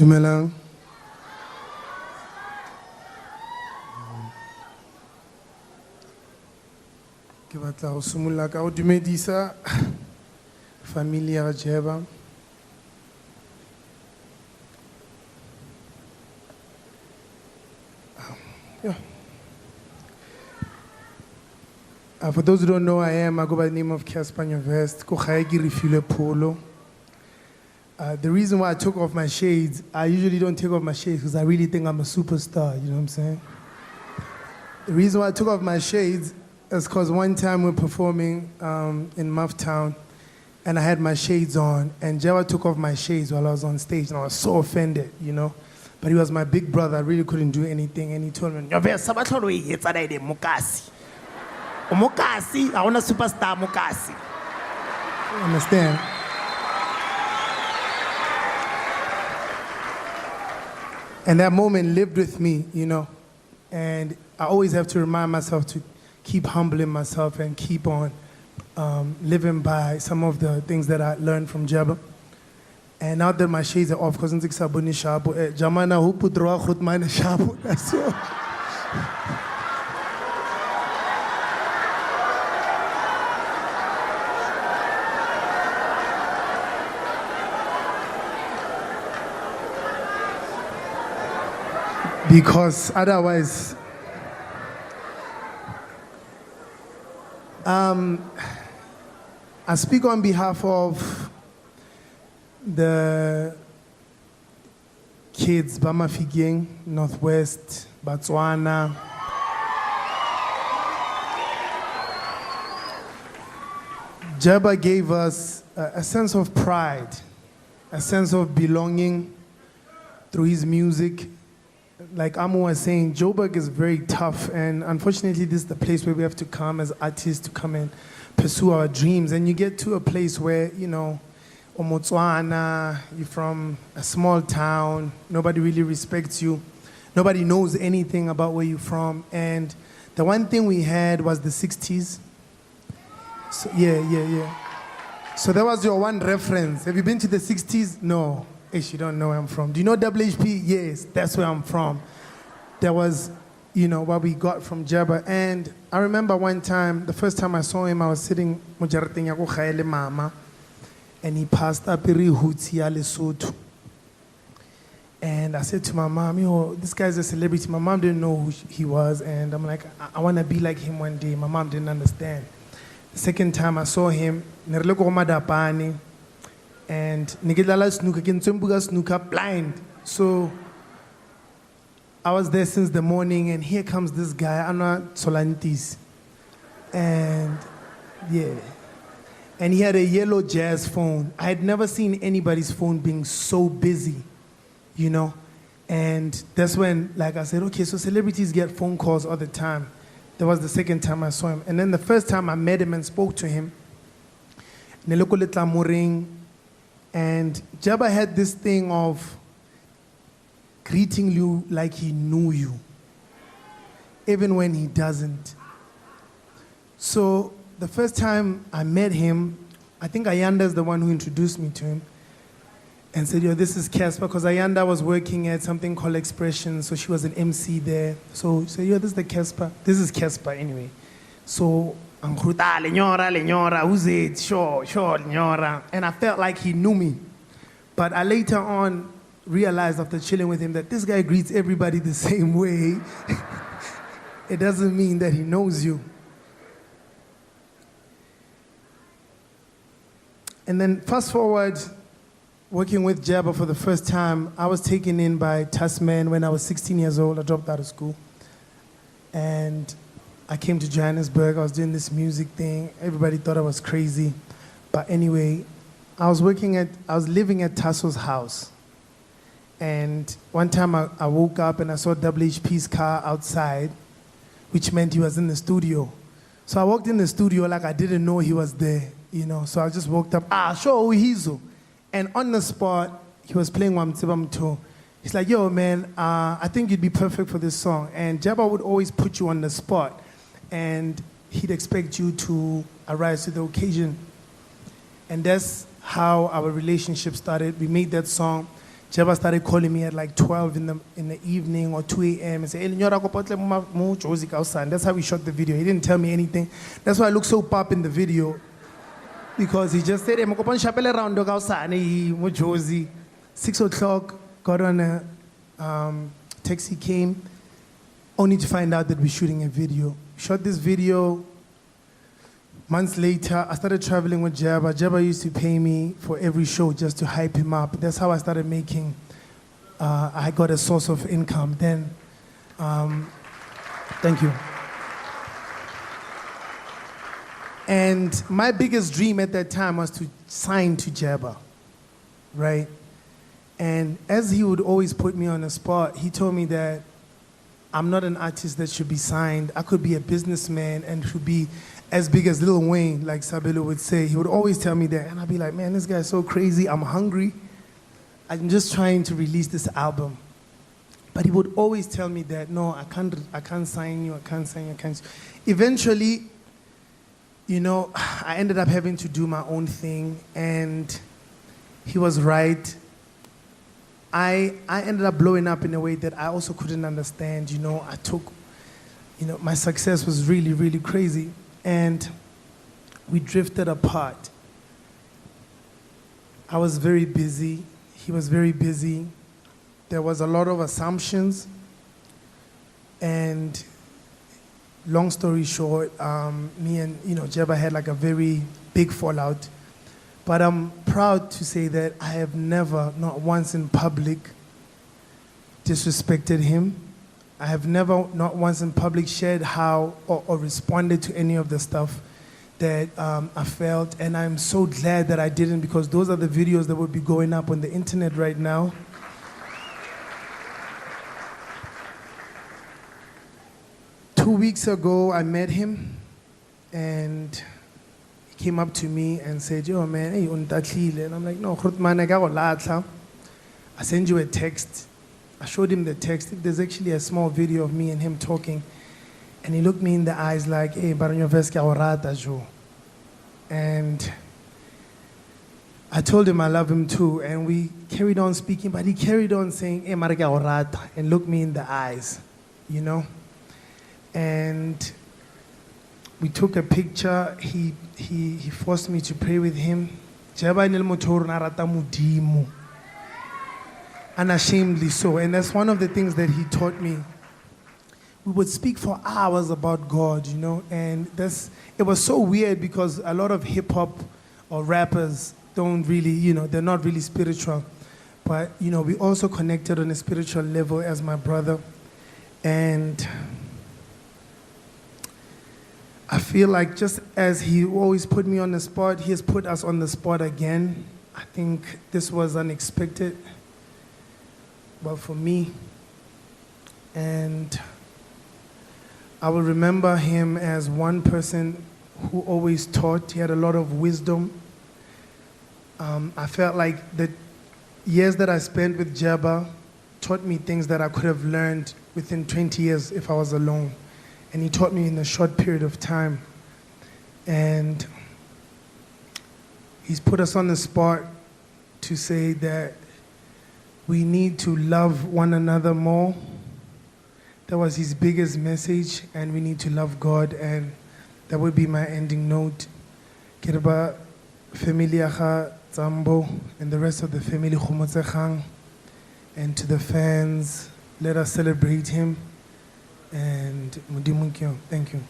Dumelang. Ke batla go simolla ka go dumedisa family ya Jeba. Yeah. For those who don't know, I go by the name of Casper Nyovest. Ko gae ke refile pholo. The reason why I took off my shades, I usually don't take off my shades because I really think I'm a superstar, you know what I'm saying? The reason why I took off my shades is because one time we're performing in Mufftown and I had my shades on and Java took off my shades while I was on stage and I was so offended, you know? But he was my big brother, I really couldn't do anything and he told me, Mukasi. Mukasi, I want a superstar Mukasi. You understand? And that moment lived with me, you know, and I always have to remind myself to keep humbling myself and keep on living by some of the things that I learned from Jabba. And now that my shades are off, because I'm sabuni shabu, jamana hu putroa khut mine shabu. That's all. Because otherwise, I speak on behalf of the kids, Bamafigeng, Northwest, Botswana. Jabba gave us a sense of pride, a sense of belonging through his music. Like Amo was saying, Joburg is very tough, and unfortunately this is the place where we have to come as artists to come and pursue our dreams. And you get to a place where, you know, Omotswana, you're from a small town, nobody really respects you, nobody knows anything about where you're from. And the one thing we had was the 60s. So, yeah. So that was your one reference. Have you been to the 60s? No. Ish, you don't know where I'm from. Do you know HHP? Yes, that's where I'm from. That was, you know, what we got from Jabba. And I remember one time, the first time I saw him, I was sitting mama, and he passed up Lesotho. And I said to my mom, yo, this guy's a celebrity. My mom didn't know who he was, and I'm like, I want to be like him one day. My mom didn't understand. The second time I saw him, and snooker blind. So I was there since the morning, and here comes this guy, Anna Solantis. And yeah. And he had a yellow jazz phone. I had never seen anybody's phone being so busy, you know? And that's when, like I said, okay, so celebrities get phone calls all the time. That was the second time I saw him. And then the first time I met him and spoke to him, and Jabba had this thing of greeting you like he knew you, even when he doesn't. So the first time I met him, I think Ayanda is the one who introduced me to him and said, yo, this is Casper, because Ayanda was working at something called Expression, so she was an MC there. So he said, yo, this is the Casper. This is Casper anyway. So Lenyora, who's it? Sure, Lenyora. And I felt like he knew me. But I later on realized after chilling with him that this guy greets everybody the same way. It doesn't mean that he knows you. And then fast forward, working with Jabba for the first time, I was taken in by Tasman when I was 16 years old. I dropped out of school. And I came to Johannesburg, I was doing this music thing. Everybody thought I was crazy. But anyway, I was living at Tasso's house. And one time I woke up and I saw HHP's car outside, which meant he was in the studio. So I walked in the studio like I didn't know he was there, you know. So I just walked up, sure, Uhizo. And on the spot, he was playing Wamtsibamto. He's like, yo, man, I think you'd be perfect for this song. And Jabba would always put you on the spot. And he'd expect you to arise to the occasion. And that's how our relationship started. We made that song. Jeba started calling me at like 12 in the evening or 2 a.m. and say, that's how we shot the video. He didn't tell me anything. That's why I look so pop in the video. Because he just said, Josie. 6 o'clock, got on a taxi, came, only to find out that we're shooting a video. Shot this video. Months later, I started traveling with Jabba. Jabba used to pay me for every show just to hype him up. That's how I started making, I got a source of income. Then, thank you. And my biggest dream at that time was to sign to Jabba, right? And as he would always put me on the spot, he told me that I'm not an artist that should be signed. I could be a businessman and should be as big as Lil Wayne, like Sabelo would say. He would always tell me that. And I'd be like, man, this guy's so crazy. I'm hungry. I'm just trying to release this album. But he would always tell me that, no, I can't sign you, I can't sign you, I can't. Eventually, you know, I ended up having to do my own thing, and he was right. I ended up blowing up in a way that I also couldn't understand. You know, my success was really, really crazy. And we drifted apart. I was very busy. He was very busy. There was a lot of assumptions. And long story short, me and Jabba had like a very big fallout. But I'm proud to say that I have never, not once in public, disrespected him. I have never, not once in public, shared how or responded to any of the stuff that I felt. And I'm so glad that I didn't, because those are the videos that would be going up on the internet right now. Two weeks ago, I met him, and he came up to me and said, yo, man, hey, untatlile. And I'm like, no, I send you a text. I showed him the text. There's actually a small video of me and him talking. And he looked me in the eyes like, hey, baronyo veske aurata jo. And I told him I love him too. And we carried on speaking, but he carried on saying, hey, marake aurata, and looked me in the eyes, you know? And we took a picture. He forced me to pray with him. Jaba nel motoro na rata modimo. Unashamedly so. And that's one of the things that he taught me. We would speak for hours about God, you know, and it was so weird because a lot of hip-hop or rappers don't really, they're not really spiritual. But, we also connected on a spiritual level as my brother. And I feel like just as he always put me on the spot, he has put us on the spot again. I think this was unexpected. But for me, and I will remember him as one person who always taught. He had a lot of wisdom. I felt like the years that I spent with Jabba taught me things that I could have learned within 20 years if I was alone. And he taught me in a short period of time. And he's put us on the spot to say that we need to love one another more. That was his biggest message, and we need to love God, and that would be my ending note. Kirba familia Tsambo and the rest of the family, and to the fans, let us celebrate him, and thank you.